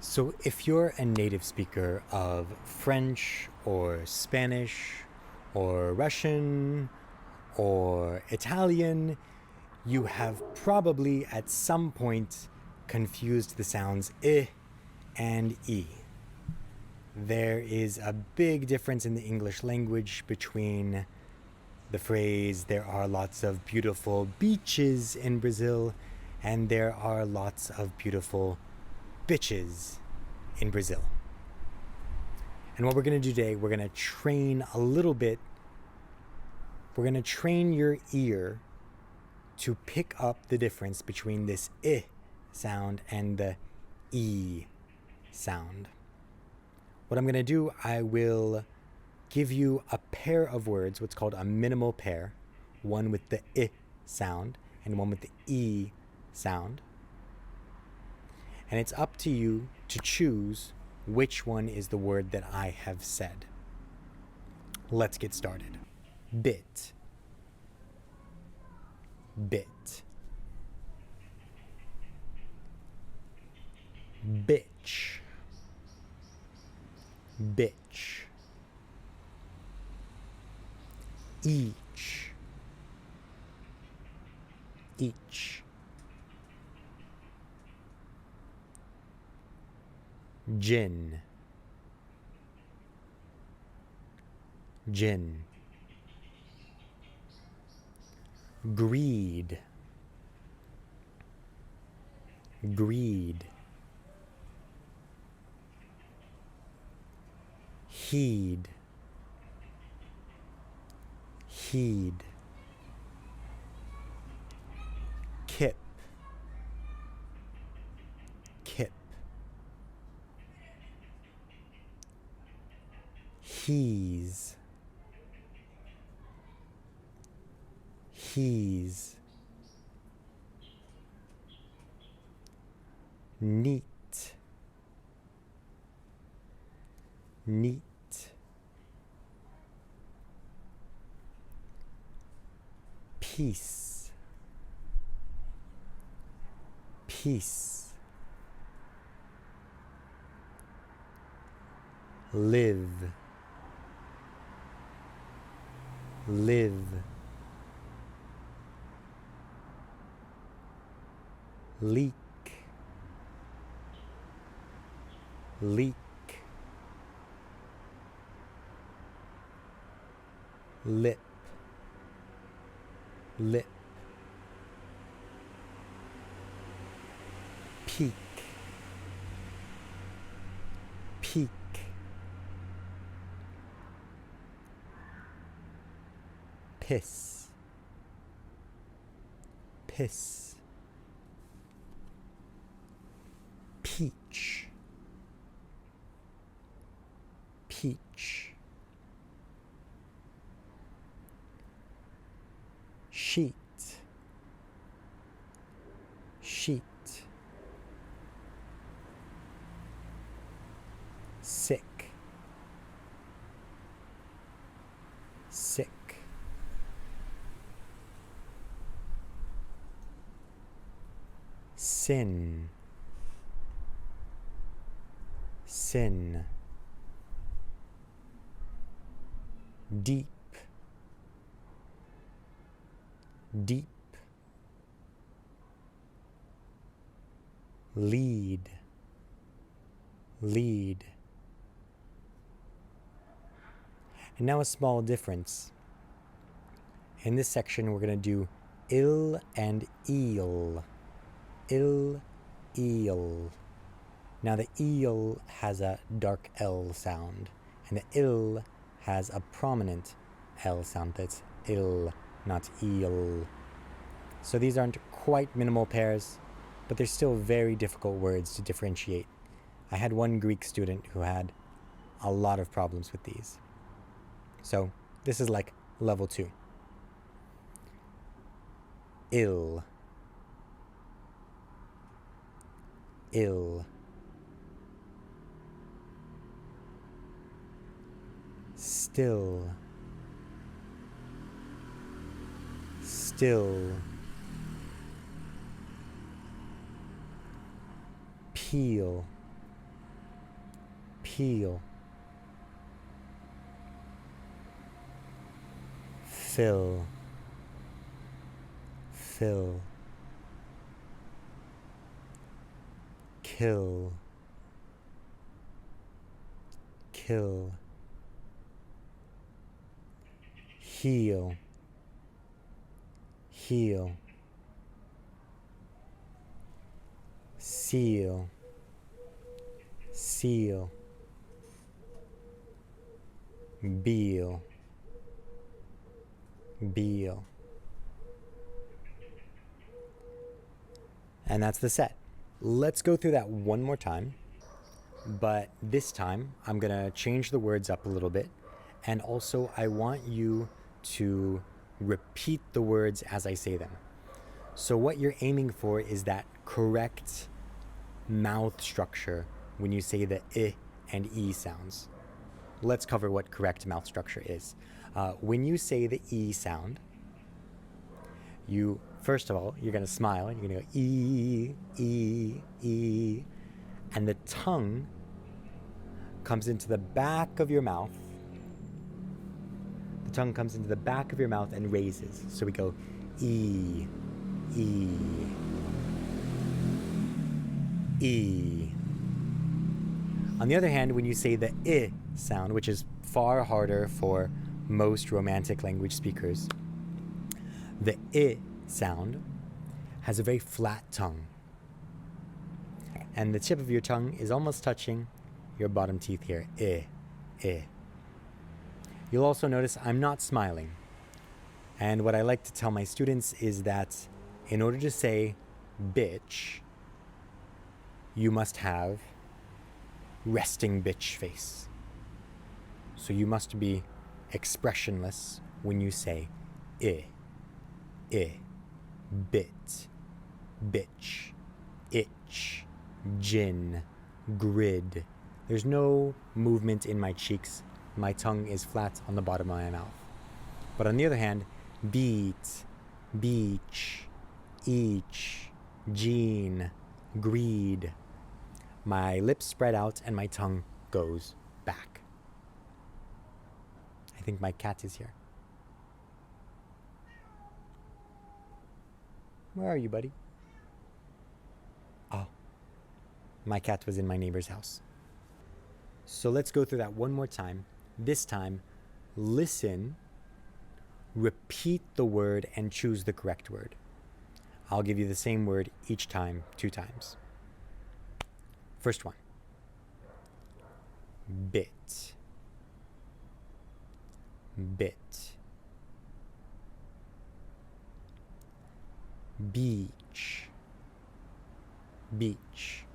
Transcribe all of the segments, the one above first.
So, if you're a native speaker of French or Spanish or Russian or Italian, you have probably at some point confused the sounds I and E. There is a big difference in the English language between the phrase, there are lots of beautiful beaches in Brazil, and there are lots of beautiful bitches in Brazil. And what we're going to do today, we're going to train a little bit. We're going to train your ear to pick up the difference between this I sound and the E sound. What I'm going to do, I will give you a pair of words, what's called a minimal pair, one with the I sound and one with the E sound. And it's up to you to choose which one is the word that I have said. Let's get started. Bit. Bit. Bitch. Bitch. Each. Each. Gin. Gin. Greed. Greed. Heed. Heed. Kip. Kip. He's. He's. Neat. Neat. Peace. Peace. Live. Live. Leak. Leak. Lip. Lip. Peak. Peak. Piss. Piss. Peach. Peach. Sheet. Sheet. Sick. Sick. Sin. Sin. Deep. Deep. Lead. Lead. And now a small difference. In this section, we're going to do ill and eel. Ill, eel. Now the eel has a dark L sound, and the ill has a prominent L sound. That's ill, not eel. So these aren't quite minimal pairs, but they're still very difficult words to differentiate. I had one Greek student who had a lot of problems with these. So this is like level 2. Ill. Ill. Still. Still. Peel. peel, fill, fill, kill, kill, heal, heal, seal, seal, beal, beal. And that's the set. Let's go through that one more time, but this time I'm gonna change the words up a little bit, and also I want you to repeat the words as I say them. So what you're aiming for is that correct mouth structure when you say the I and E sounds. Let's cover what correct mouth structure is. When you say the E sound, first of all, you're going to smile and you're going to go E, E, E, and the tongue comes into the back of your mouth. The tongue comes into the back of your mouth and raises. So we go E, E, E. On the other hand, when you say the I sound, which is far harder for most romantic language speakers, the I sound has a very flat tongue. And the tip of your tongue is almost touching your bottom teeth here. I, I. You'll also notice I'm not smiling. And what I like to tell my students is that in order to say bitch, you must have resting bitch face. So you must be expressionless when you say I, bit, bitch, itch, gin, grid. There's no movement in my cheeks. My tongue is flat on the bottom of my mouth. But on the other hand, beat, beach, each, gene, greed. My lips spread out and my tongue goes back. I think my cat is here. Where are you, buddy? Oh, my cat was in my neighbor's house. So let's go through that one more time. This time, listen, repeat the word, and choose the correct word. I'll give you the same word each time, 2 times. First one. Bit. Bit. Beach. Beach.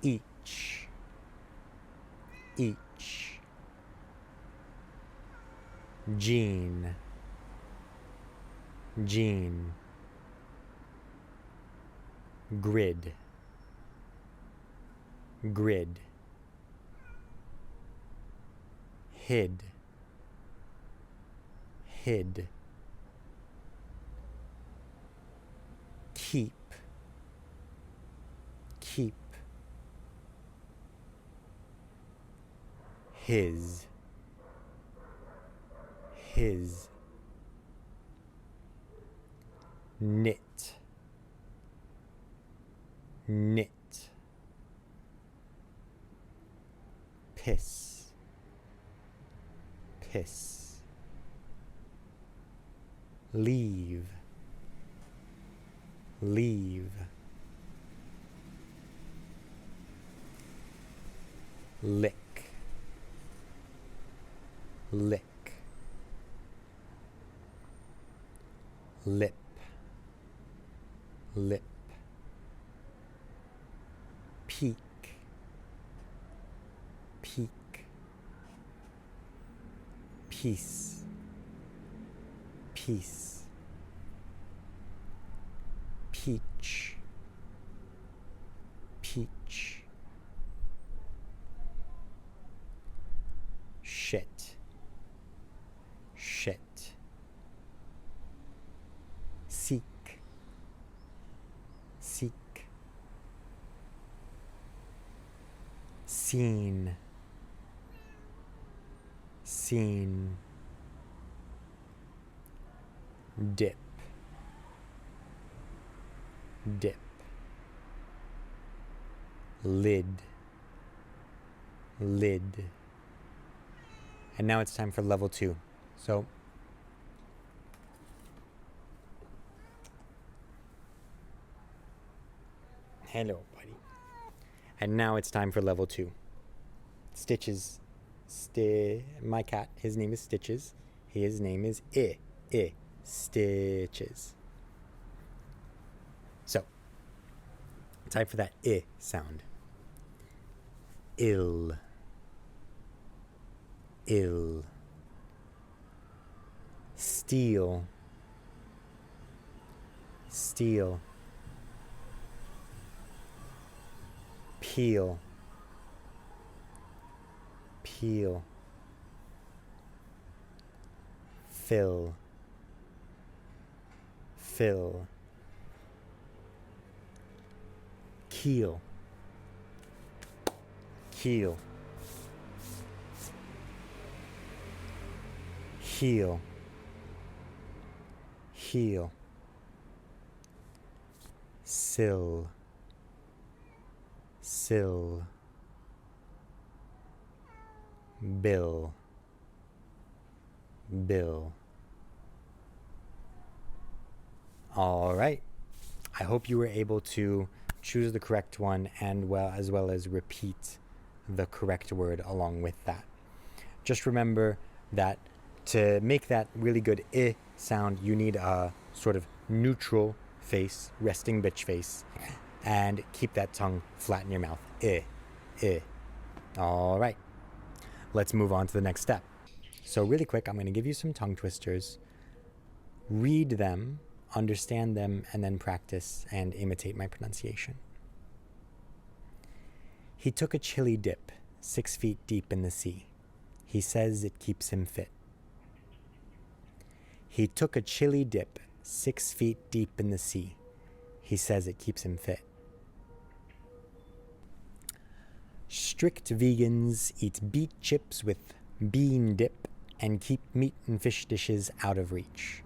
Each. Each. Gene. Gene. Grid. Grid. Hid. Hid. Keep. Keep. His. His. Knit. Knit. Piss. Piss. Leave. Leave. Lick. Lick. Lip. Lip. Peak. Peak. Peace. Peace. Peach. Peach. Shit. Shit. Seek. Seek. Scene. Scene. Dip. Dip. Lid. Lid. And now it's time for level 2. So hello, buddy. And now it's time for level 2. Stitches. My cat, his name is Stitches. His name is Stitches. So, time for that sound. Ill. Ill. Steal. Steal. Peel. Peel. Fill. Fill. Keel. Keel. Heel. Heel. Sill. Sill. Bill. Bill. All right. I hope you were able to choose the correct one and as well as repeat the correct word along with that. Just remember that to make that really good sound, you need a sort of neutral face, resting bitch face, and keep that tongue flat in your mouth. All right. Let's move on to the next step. So really quick, I'm going to give you some tongue twisters. Read them, understand them, and then practice and imitate my pronunciation. He took a chilly dip, 6 feet deep in the sea. He says it keeps him fit. He took a chilly dip, 6 feet deep in the sea. He says it keeps him fit. Strict vegans eat beet chips with bean dip and keep meat and fish dishes out of reach.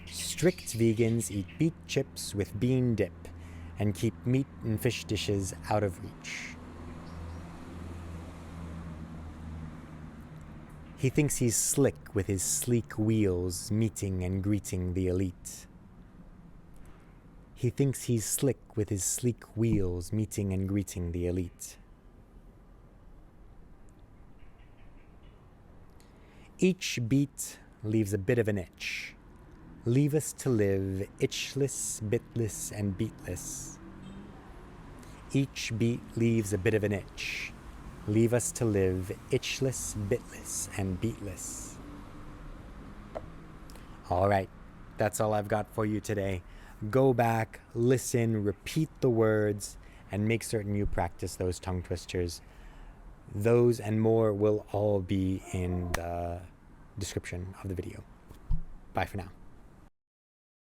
Strict vegans eat beet chips with bean dip and keep meat and fish dishes out of reach. He thinks he's slick with his sleek wheels meeting and greeting the elite. He thinks he's slick with his sleek wheels meeting and greeting the elite. Each beat leaves a bit of an itch. Leave us to live itchless, bitless, and beatless. Each beat leaves a bit of an itch. Leave us to live itchless, bitless, and beatless. All right, that's all I've got for you today. Go back, listen, repeat the words, and make certain you practice those tongue twisters. Those and more will all be in the description of the video. Bye for now.